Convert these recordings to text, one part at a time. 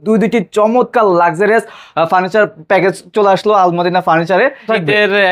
দুইটি চমৎকার luxurious furniture package চলে আসলো আলমদিনা ফার্নিচারে।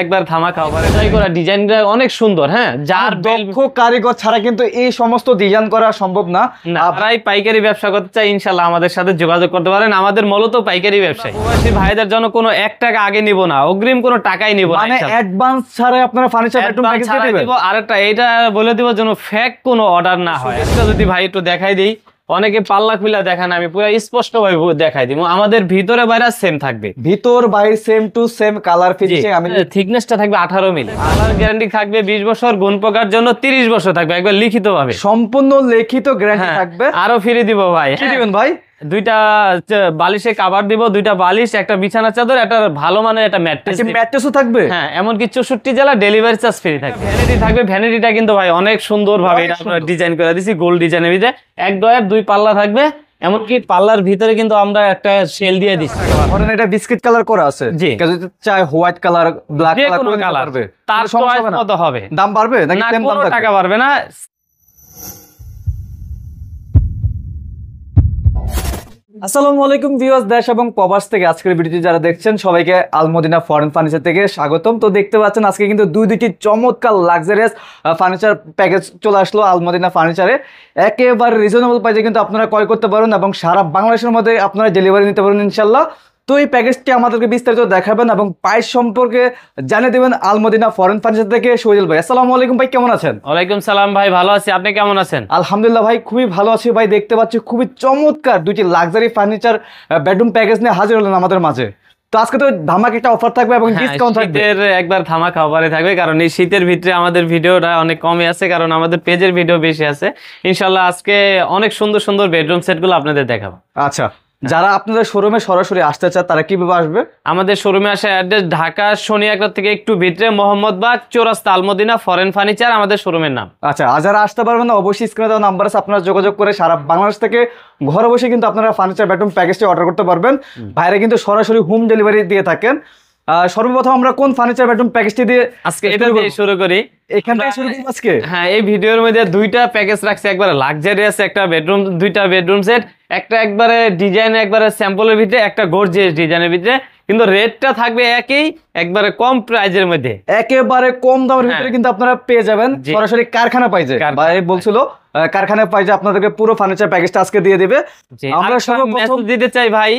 একবার ধামাকা অফারে ট্রাই করা, ডিজাইনটা অনেক সুন্দর। হ্যাঁ, যার দক্ষ কারিগর ছাড়া কিন্তু এই সমস্ত ডিজাইন করা সম্ভব না। আপনারাই পাইকারি ব্যবসা করতে চাই, ইনশাআল্লাহ আমাদের সাথে যোগাযোগ করতে পারেন। আমাদের মূলত পাইকারি ব্যবসায়ী, প্রবাসী ভাইদের জন্য কোনো 1 টাকা আগে নিব না, অগ্রিম কোনো টাকাই নিব না, মানে অ্যাডভান্স ছাড়া আপনারা ফার্নিচার বেডরুম প্যাকেজ দিয়ে দিবেন। আরেকটা এটা বলে দিব যেন ফেক কোনো অর্ডার না হয়। এটা যদি ভাই একটু দেখাই দিই, অনেকে পাল্লা খুলা দেখান, আমি পুরো স্পষ্ট ভাবে দেখাই দিব। আমাদের ভিতরে বাইরে সেম থাকবে, ভিতর বাইরে same to same colour finishing. আমি থিকনেসটা থাকবে 18 মিলি, কালার গ্যারান্টি থাকবে 20 বছর, গুণ পোকার জন্য 30 বছর থাকবে, একবার লিখিত ভাবে সম্পূর্ণ লিখিত গ্যারান্টি থাকবে। আরো ফ্রি দিব ভাই। কি দিবেন ভাই? 2টা বালিশে কভার দিব, 2টা বালিশ, একটা বিছানা চাদর, একটা ভালো মানের একটা ম্যাট্রেস। ম্যাট্রেসও থাকবে? হ্যাঁ, এমনকি 64 জেলা ডেলিভারি চার্জ ফ্রি থাকবে। ভ্যানিটি থাকবে, ভ্যানিটিটা কিন্তু ভাই অনেক সুন্দর ভাবে এটা আমরা ডিজাইন করে দিয়েছি, গোল্ড ডিজাইনের ভিতরে 1 ডয়ার 2 পাল্লা থাকবে, এমনকি পাল্লার ভিতরে কিন্তু আমরা একটা শেল দিয়ে দিচ্ছি। ধরেন এটা বিস্কিট কালার করা আছে, জি, কেউ যদি চায় হোয়াইট কালার, ব্ল্যাক কালার করবে, তার চয়েস মতো হবে। দাম বাড়বে নাকি সেম দাম থাকবে? টাকা বাড়বে না। আসসালামু আলাইকুম ভিউয়ার্স, দেশ এবং প্রবাস থেকে আজকের ভিডিওটি যারা দেখছেন সবাইকে আলমদিনা ফরেন ফার্নিচার থেকে স্বাগতম। তো দেখতে পাচ্ছেন আজকে কিন্তু দুইটি চমৎকার লাক্সারিয়াস ফার্নিচার প্যাকেজ চলে আসলো আলমদিনা ফার্নিচারে। একেবারে রিজনেবল প্রাইসে কিন্তু আপনারা ক্রয় করতে পারেন এবং সারা বাংলাদেশের মধ্যে আপনারা ডেলিভারি নিতে পারেন ইনশাল্লাহ। তো এই প্যাকেজটি আমাদেরকে বিস্তারিত দেখাবেন এবং প্রাইস সম্পর্কে জানিয়ে দেবেন আলমদিনা ফরেন ফার্নিচার থেকে সোহেল ভাই। আসসালামু আলাইকুম ভাই, কেমন আছেন? ওয়ালাইকুম সালাম ভাই, ভালো আছি, আপনি কেমন আছেন? আলহামদুলিল্লাহ ভাই, খুবই ভালো আছি ভাই। দেখতে পাচ্ছি খুবই চমৎকার দুইটি লাক্সারি ফার্নিচার বেডরুম প্যাকেজ নিয়ে হাজির হলেন আমাদের মাঝে। তো আজকে তো ধামাকা একটা অফার থাকবে এবং ডিসকাউন্ট থাকবে। একবার ধামাকা অফারে থাকবে, কারণ এই শীতের ভিতরে আমাদের ভিডিওটা অনেক কমে আছে, কারণ আমাদের পেজের ভিডিও বেশি আছে। ইনশাআল্লাহ আজকে অনেক সুন্দর সুন্দর বেডরুম সেটগুলো আপনাদের দেখাবো। আচ্ছা, যারা আপনাদের শোরুমে সরাসরি আসতে চায় তারা কিভাবে আসবে? আমাদের শোরুমে আসা অ্যাড্রেস ঢাকা শনি একলা থেকে একটু ভিতরে মোহাম্মদবাগ চৌরাস্তা আলমদিনা ফরেন ফার্নিচার আমাদের শোরুমের নাম। আচ্ছা, আর যারা আসতে পারবেন না অবশ্যই স্ক্রিনে দেওয়া নাম্বার আছে, আপনারা যোগাযোগ করে সারা বাংলাদেশ থেকে ঘরে বসে কিন্তু আপনারা ফার্নিচার বেডরুম প্যাকেজটি অর্ডার করতে পারবেন। ভাইরা কিন্তু সরাসরি হোম ডেলিভারি দিয়ে থাকেন। সর্বপ্রথম আমরা কোন ফার্নিচার বেডরুম প্যাকেজটি দিয়ে আজকে এটা দিয়ে শুরু করি। এখান থেকে শুরু করব আজকে। হ্যাঁ, এই ভিডিওর মধ্যে 2টা প্যাকেজ রাখছি, একবারে লাক্সারিয়াস একটা বেডরুম, 2টা বেডরুম সেট, একটা একবারে ডিজাইন একবারে স্যাম্পলের ভিতরে, একটা গর্জিয়াস ডিজাইনের ভিতরে, কিন্তু রেটটা থাকবে একই, একবারে কম প্রাইজের মধ্যে, একেবারে কম দামের ভিতরে কিন্তু আপনারা পেয়ে যাবেন সরাসরি কারখানা প্রাইজে। ভাই বলছিল কারখানা প্রাইজে আপনাদেরকে পুরো ফার্নিচার প্যাকেজটা আজকে দিয়ে দিবে। আমরা সর্বপ্রথম দিতে চাই ভাই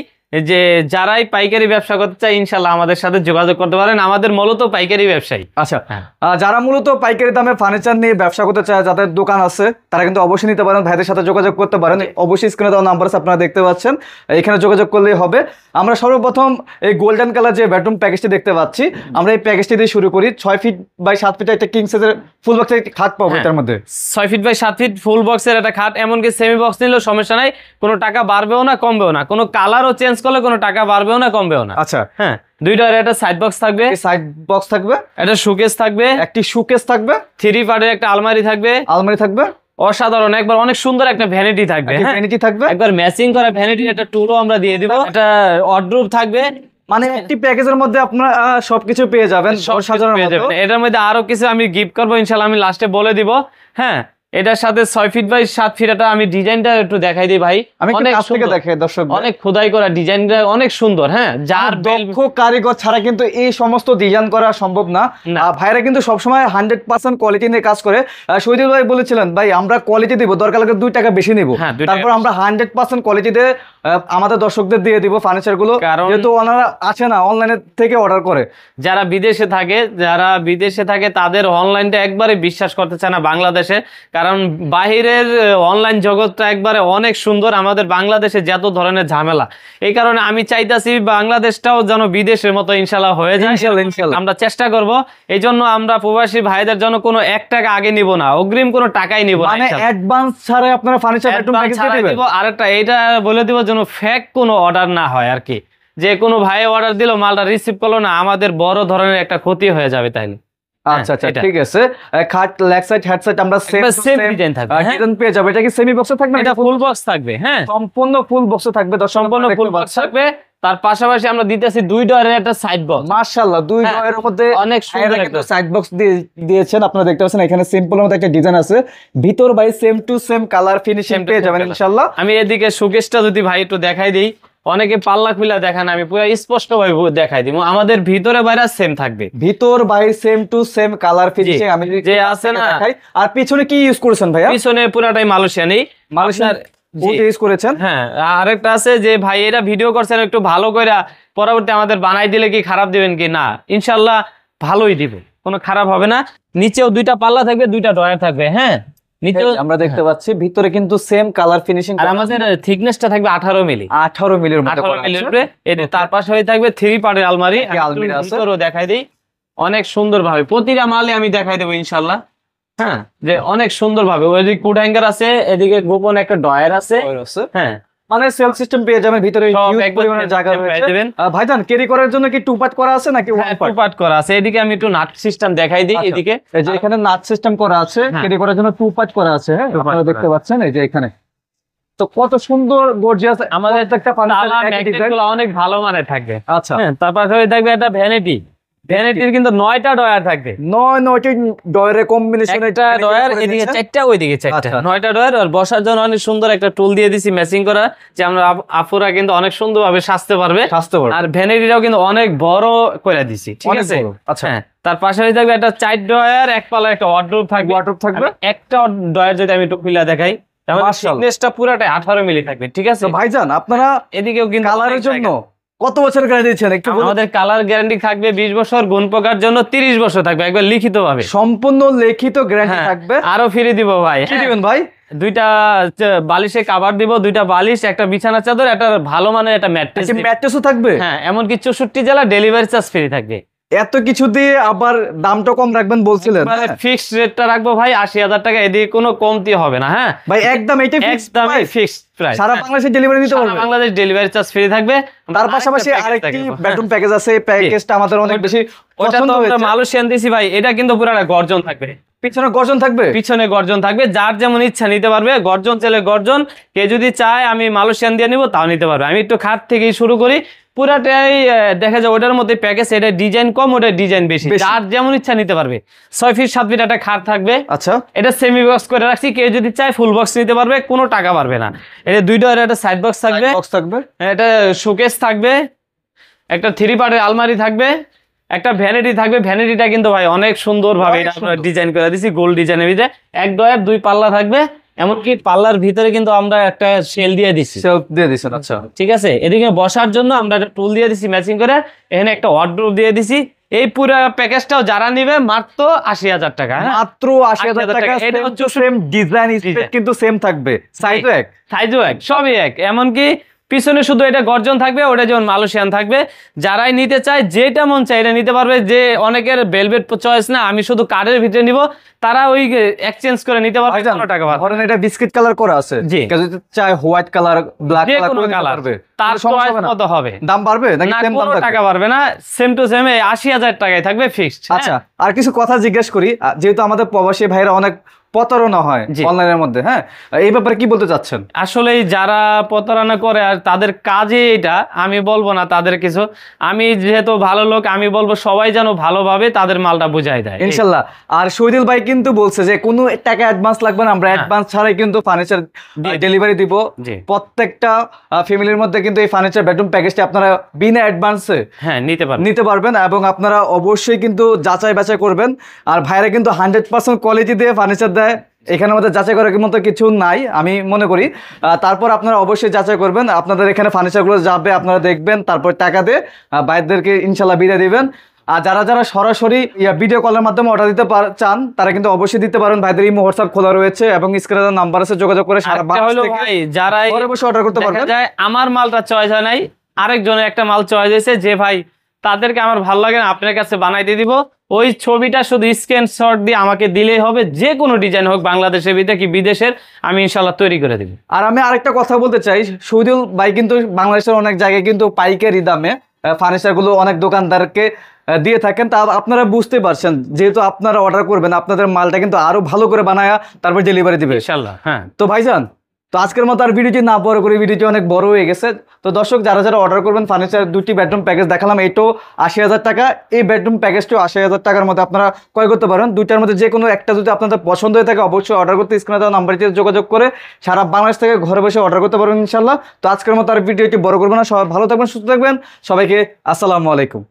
যে যারাই পাইকারি ব্যবসা করতে চাই ইনশাআল্লাহ আমাদের সাথে যোগাযোগ করতে পারেন। আমাদের মূলত পাইকারি ব্যবসায়ী। আচ্ছা, যারা মূলত পাইকারি দামে ফার্নিচার নিয়ে ব্যবসা করতে চায়, যাদের দোকান আছে, তারা কিন্তু অবশ্যই নিতে পারেন, ভাইদের সাথে যোগাযোগ করতে পারেন। অবশ্যই স্ক্রিনে দেওয়া নাম্বার আছে, আপনারা দেখতে পাচ্ছেন, এখানে যোগাযোগ করলেই হবে। আমরা সর্বপ্রথম এই গোল্ডেন কালার যে বেডরুম প্যাকেজটি দেখতে পাচ্ছি, আমরা এই প্যাকেজটি দিয়ে শুরু করি। 6 ফিট বাই 7 ফিট একটা কিং সাইজের ফুল বক্সের একটি খাট পাবো এটার মধ্যে। 6 ফিট বাই 7 ফিট ফুল বক্সের একটা খাট, এমনকি সেমি বক্স নিলেও সমস্যা নাই, কোনো টাকা বাড়বেও না কমবেও না, কোনো কালারও চেঞ্জ করলে কোনো টাকা বাড়বেও না কমবেও না। আচ্ছা, হ্যাঁ, 2টার একটা সাইড বক্স থাকবে, সাইড বক্স থাকবে, একটা শোকেস থাকবে, একটি শোকেস থাকবে, 3 পার্টের একটা আলমারি থাকবে, অসাধারণ একবার অনেক সুন্দর একটা ভ্যানিটি থাকবে, ভ্যানিটি থাকবে, একবার ম্যাচিং করা ভ্যানিটির একটা টুলও আমরা দিয়ে দিব, একটা ওয়ার্ডরোব থাকবে। মানে একটি প্যাকেজের মধ্যে আপনারা সবকিছু পেয়ে যাবেন, সব সাজানো পেয়ে যাবেন। এটার মধ্যে আরো কিছু আমি গিফট করবো ইনশাআল্লাহ, আমি লাস্টে বলে দিব। হ্যাঁ, এটার সাথে 6 ফিট বাই 7 ফিট এটা আমি ডিজাইনটা একটু দেখাই দিই ভাই, অনেক সুন্দর দেখাই দর্শক, অনেক খোদাই করা, ডিজাইনটা অনেক সুন্দর। হ্যাঁ, যার দক্ষ কারিগর ছাড়া কিন্তু এই সমস্ত ডিজাইন করা সম্ভব না। ভাইরা কিন্তু সবসময় 100% কোয়ালিটি নিয়ে কাজ করে। শহীদুল ভাই বলেছিলেন, ভাই আমরা কোয়ালিটি দিব, দরকার লাগে 2 টাকা বেশি নিব, তারপর আমরা 100% কোয়ালিটিতে আমাদের দর্শকদের দিয়ে দিব ফার্নিচার গুলো, যেহেতু ওনারা আছে না অনলাইনে থেকে অর্ডার করে। যারা বিদেশে থাকে তাদের অনলাইনটা একবারে বিশ্বাস করতে চায় না বাংলাদেশে, কারণ বাহিরের অনলাইন জগৎটা একবারে অনেক সুন্দর, আমাদের বাংলাদেশে যত ধরনের ঝামেলা, এই কারণে আমি চাইতাছি বাংলাদেশটাও যেন বিদেশের মতো ইনশাআল্লাহ হয়ে যায়। আমরা চেষ্টা করব, এই জন্য আমরা প্রবাসী ভাইদের জন্য কোনো 1 টাকা আগে নিব না, অগ্রিম কোনো টাকাই নিব না, মানে অ্যাডভান্স ছাড়া আপনারা ফার্নিচার বেডরুম প্যাকেজ দিয়ে দিবেন। আরেকটা এটা বলে দিব যেন ফেক কোনো অর্ডার না হয় আর কি, যে কোনো ভাই অর্ডার দিল মালটা রিসিভ করলো না, আমাদের বড় ধরনের একটা ক্ষতি হয়ে যাবে। তাইলে আচ্ছা আচ্ছা, ঠিক আছে। খাট লেগ সাইড হেড সাইড আমরা সেম ডিজাইন থাকবে, ডিজাইন পেয়ে যাবে। এটা কি সেমি বক্সে থাকবে না? এটা ফুল বক্স থাকবে। হ্যাঁ, সম্পূর্ণ ফুল বক্সে থাকবে, সম্পূর্ণ ফুল বক্স থাকবে। তার পাশাপাশি আমরা দিতেছি 2 ডয়ারের একটা সাইড বক্স। মাশাআল্লাহ, 2 ডয়ারের মধ্যে অনেক সুন্দর একটা সাইড বক্স দিয়েছেন। আপনারা দেখতে পাচ্ছেন এখানে সিম্পলের মধ্যে একটা ডিজাইন আছে, ভিতর by same to same colour finishing পেয়ে যাবেন ইনশাআল্লাহ। আমি এদিকে শোকেসটা যদি ভাই একটু দেখাই দেই, অনেকে পাল্লা খুলে দেখান, আমি পুরো স্পষ্ট ভাবে দেখাই দিব। আমাদের ভিতরে বাইরে সেম থাকবে, ভিতর বাইরে same to same colour finishing. আমি যে আছে না, দেখাই। আর পিছনে কি ইউজ করেছেন ভাইয়া? পিছনে পুরাটাই মালয়েশিয়ানি ইউজ করেছেন। হ্যাঁ, আরেকটা আছে যে ভাই এরা ভিডিও করছেন একটু ভালো করে, পরবর্তী আমাদের বানাই দিলে কি খারাপ দিবেন কি? না, ইনশাল্লাহ ভালোই দিব, কোনো খারাপ হবে না। নিচেও 2টা পাল্লা থাকবে, 2টা ডয়ার থাকবে। হ্যাঁ, নিচেও আমরা দেখতে পাচ্ছি ভিতরে কিন্তু সেম কালার ফিনিশিং। আর আমাদের থিকনেসটা থাকবে 18 মিলি, 18 মিলির মধ্যে 18 করা আছে। মিলির। তার পাশে হয়ে থাকবে 3 পার্টের আলমারি, আলমারি আছে। ভিতরও দেখাই দেই অনেক সুন্দর ভাবে, প্রতিটা মালে আমি দেখাই দেবো ইনশাল্লাহ। হ্যাঁ, যে অনেক সুন্দর ভাবে। ওইদিকে কোট হ্যাঙ্গার আছে, এদিকে গোপন একটা ডয়ার আছে। হ্যাঁ, মানে সেল সিস্টেম পেয়ে যাবেন, ভিতরে সব হিউজ একবার পরিমাণে জায়গা পেয়ে রয়েছে। যাবেন। ভাইজান ক্যারি করার জন্য কি টু পার্ট করা আছে নাকি ওয়ান পার্ট? টু পার্ট করা আছে। এদিকে আমি একটু নাট সিস্টেম দেখাই দিই। আচ্ছা, এদিকে এই যে এখানে নাট সিস্টেম করা আছে, হ্যাঁ। ক্যারি করার জন্য টু পার্ট করা আছে। হ্যাঁ, Two part আপনারা করা দেখতে পাচ্ছেন এই যে এখানে। তো কত সুন্দর গর্জিয়াস আমাদের একটা ফার্নিচার। অনেক ভালো মানের থাকবে। আচ্ছা, হ্যাঁ, তার পাশে থাকবে একটা ভ্যানিটি। ভ্যানিটির কিন্তু 9টা ডয়ার থাকবে, 9টি ডয়ারের কম্বিনেশন। একটা ডয়ার এদিকে 4টা, ওইদিকে 4টা, আচ্ছা। 9টা ডয়ার। আর বসার জন্য অনেক সুন্দর একটা টুল দিয়ে দিছি ম্যাচিং করা, যে আমরা আপুরা কিন্তু অনেক সুন্দর ভাবে সাজতে পারবে। আর ভ্যানিটিটাও কিন্তু অনেক বড় করে দিছি, ঠিক অনেক আছে? বড়। আচ্ছা, হ্যাঁ, তার পাশে থাকবে একটা 4 ডয়ার, এক পাল্লা একটা ওয়ার্ডরোব থাকবে। থাকবে একটা ডয়ার যদি আমি একটু খুলে দেখাই, তাহলে মাশাআল্লাহ। থিকনেসটা পুরাটাই 18 মিলি থাকবে, ঠিক আছে? তো ভাইজান আপনারা এদিকেও কিন্তু কালারের অনেক জন্য জায়গা। কত বছর গ্যারান্টি দিচ্ছেন একটু বলুন? আমাদের কালার গ্যারান্টি থাকবে 20 বছর, গুণ পোকার জন্য 30 বছর থাকবে, একবার লিখিত ভাবে। সম্পূর্ণ লিখিত গ্যারান্টি হ্যাঁ, থাকবে। আরো ফ্রি দিব ভাই। কি দিবেন ভাই? 2টা বালিশে কভার দিব, 2টা বালিশ, একটা বিছানা চাদর, একটা ভালো মানের একটা ম্যাট্রেস। ম্যাট্রেসও থাকবে? হ্যাঁ, এমনকি 64 জেলা ডেলিভারি চার্জ ফ্রি থাকবে। এত কিছু দিয়ে আবার দামটা কম রাখবেন বলছিলেন। ফিক্সড রেটটা রাখবো ভাই 80,000 টাকা, এদিকে কোনো কমতি হবে না। হ্যাঁ ভাই, একদম এটাই একদম ফিক্সড প্রাইস। সারা বাংলাদেশে ডেলিভারি দিতে পারবে? বাংলাদেশ ডেলিভারি চার্জ ফ্রি থাকবে। তার পাশাপাশি আরেকটি বেডরুম প্যাকেজ আছে, প্যাকেজটা আমাদের অনেক বেশি ওটা পছন্দ তো আমরা হয়েছে। মালয়েশিয়ান দিছি ভাই, এটা কিন্তু পুরোটা গর্জন থাকবে, পিছনে গর্জন থাকবে। পিছনে গর্জন থাকবে, যার যেমন ইচ্ছা নিতে পারবে। গর্জন চাইলে গর্জন, কে যদি চায় আমি মালয়েশিয়ান দিয়ে নিব তাও নিতে পারবে। আমি একটু খাট থেকেই শুরু করি, পুরাটাই দেখা যায় ওটার মধ্যে প্যাকেজ, এটা ডিজাইন কম, ওটা ডিজাইন বেশি, যার যেমন ইচ্ছা নিতে পারবে। 6 ফিট 7 ফিট একটা খাট থাকবে। আচ্ছা, এটা সেমি বক্স করে রাখছি, কেউ যদি চায় ফুল বক্স নিতে পারবে, কোনো টাকা পারবে না। এটা 2 ডোরের একটা সাইড বক্স থাকবে, এটা শোকেস থাকবে, একটা 3 পার্টের আলমারি থাকবে, একটা ভ্যানিটি থাকবে। ভ্যানিটিটা কিন্তু ভাই অনেক সুন্দর ভাবে এটা আমরা ডিজাইন করে দিছি, গোল্ড ডিজাইনের ভিতরে। 1 ডয়ার 2 পাল্লা থাকবে, এমনকি পাল্লার ভিতরে কিন্তু আমরা একটা শেল দিয়ে দিছি, সেলফ দিয়ে দিছেন। আচ্ছা, ঠিক আছে? এদিকে বসার জন্য আমরা একটা টুল দিয়ে দিছি ম্যাচিং করে, এখানে একটা ওয়ার্ডরোব দিয়ে দিছি। এই পুরো প্যাকেজটাও যারা নিবে মাত্র 80,000 টাকা। মাত্র 80,000 টাকা। এটা হচ্ছে সেম ডিজাইন, স্পেক কিন্তু সেম থাকবে, সাইজও এক, সাইজও এক, সবই এক। এমনকি পিছনে শুধু এটা গর্জন থাকবে, ওটা যেমন মালয়েশিয়ান থাকবে। যারাই নিতে চায়, যেটা মন চায় এটা নিতে পারবে। যে অনেকের ভেলভেট চয়েস না, আমি শুধু কার্ডের ভিতরে নিব, তারা ওই এক্সচেঞ্জ করে নিতে পারবে, কোনো টাকা পারবে। ধরেন এটা বিস্কিট কালার করা আছে, জি। কেউ যদি চায় হোয়াইট কালার, ব্ল্যাক যে কালার কোনো করে নিতে কালার পারবে, তার চয়েস মতো হবে। দাম বাড়বে নাকি না, সেম দাম কোনো থাকবে? টাকা পারবে না, সেম টু সেম 80,000 টাকায় থাকবে ফিক্সড। আচ্ছা, আর কিছু কথা জিজ্ঞেস করি, যেহেতু আমাদের প্রবাসী ভাইরা অনেক প্রতারণা হয় অনলাইনের মধ্যে, হ্যাঁ, এই ব্যাপারে কি বলতে চাচ্ছেন? আসলে যারা প্রতারণা করে আর তাদের কাজে এটা, আমি বলবো না তাদের কিছু, আমি যেহেতু ভালো লোক, আমি বলবো সবাই যেন ভালোভাবে তাদের মালটা বুঝাই দেয় ইনশাল্লাহ। আর শহীদুল ভাই কিন্তু বলছে যে কোনো টাকা অ্যাডভান্স লাগবে না, আমরা অ্যাডভান্স ছাড়াই কিন্তু ফার্নিচার ডেলিভারি দিব। প্রত্যেকটা ফ্যামিলির মধ্যে কিন্তু এই ফার্নিচার বেডরুম প্যাকেজটি আপনারা বিনা অ্যাডভান্সে নিতে পারবেন, এবং আপনারা অবশ্যই কিন্তু যাচাই বাছাই করবেন। আর ভাইরা কিন্তু 100% কোয়ালিটি দিয়ে ফার্নিচার দেয়, এখানে মধ্যে যাচাই করার মতো কিছু নাই আমি মনে করি। তারপর আপনারা অবশ্যই যাচাই করবেন, আপনাদের এখানে ফার্নিচারগুলো যাবে, আপনারা দেখবেন, তারপর টাকা দিয়ে বাইরদেরকে ইনশাল্লাহ বিদায় দিবেন। আর যারা যারা সরাসরি ভিডিও কলের মাধ্যমে অর্ডার দিতে চান, তারা কিন্তু অবশ্যই দিতে পারেন। ভাইদের ইমো হোয়াটসঅ্যাপ খোলা রয়েছে এবং স্ক্রিনে নাম্বার আছে, যোগাযোগ করে সারা বাংলাদেশ থেকে যারা ঘরে বসে অর্ডার করতে পারবেন। আমার মালটা চয়েস হয় নাই, আরেকজনের একটা মাল চয়েস হয়েছে, যে ভাই তাদেরকে আমার ভালো লাগে না, আপনার কাছে বানাই দিয়ে দিব, ওই ছবিটা শুধু স্ক্রিনশট দিয়ে আমাকে দিলেই হবে, যে কোনো ডিজাইন হোক, বাংলাদেশের ভিতরে কি বিদেশের, আমি ইনশাল্লাহ তৈরি করে দিব। আর আমি আরেকটা কথা বলতে চাই, শহীদুল ভাই কিন্তু বাংলাদেশের অনেক জায়গায় কিন্তু পাইকারি দামে ফার্নিচার গুলো অনেক দোকানদারকে দিয়ে থাকেন। তা আপনারা বুঝতে পারছেন, যেহেতু আপনারা অর্ডার করবেন, আপনাদের মালটা কিন্তু আরো ভালো করে বানায়া তারপর ডেলিভারি দিবে ইনশাল্লাহ। হ্যাঁ, তো ভাইজান তো আজকের মতো আর ভিডিওটি না বড় করে, ভিডিওটি অনেক বড় হয়ে গেছে। তো দর্শক যারা যারা অর্ডার করবেন ফার্নিচার, দুটি বেডরুম প্যাকেজ দেখালাম, এটাও 80,000 টাকা, এই বেডরুম প্যাকেজটাও 80,000 টাকার মধ্যে আপনারা ক্রয় করতে পারেন। দুইটার মধ্যে যে কোনো একটা যদি আপনাদের পছন্দ হয়ে থাকে অবশ্যই অর্ডার করতে স্ক্রিনে দেওয়া নাম্বারটিতে যোগাযোগ করে সারা বাংলাদেশ থেকে ঘরে বসে অর্ডার করতে পারবেন ইনশাল্লাহ। তো আজকের মতো আর ভিডিওটি বড় করবো না, সবাই ভালো থাকবেন, সুস্থ থাকবেন, সবাইকে আসসালামু আলাইকুম।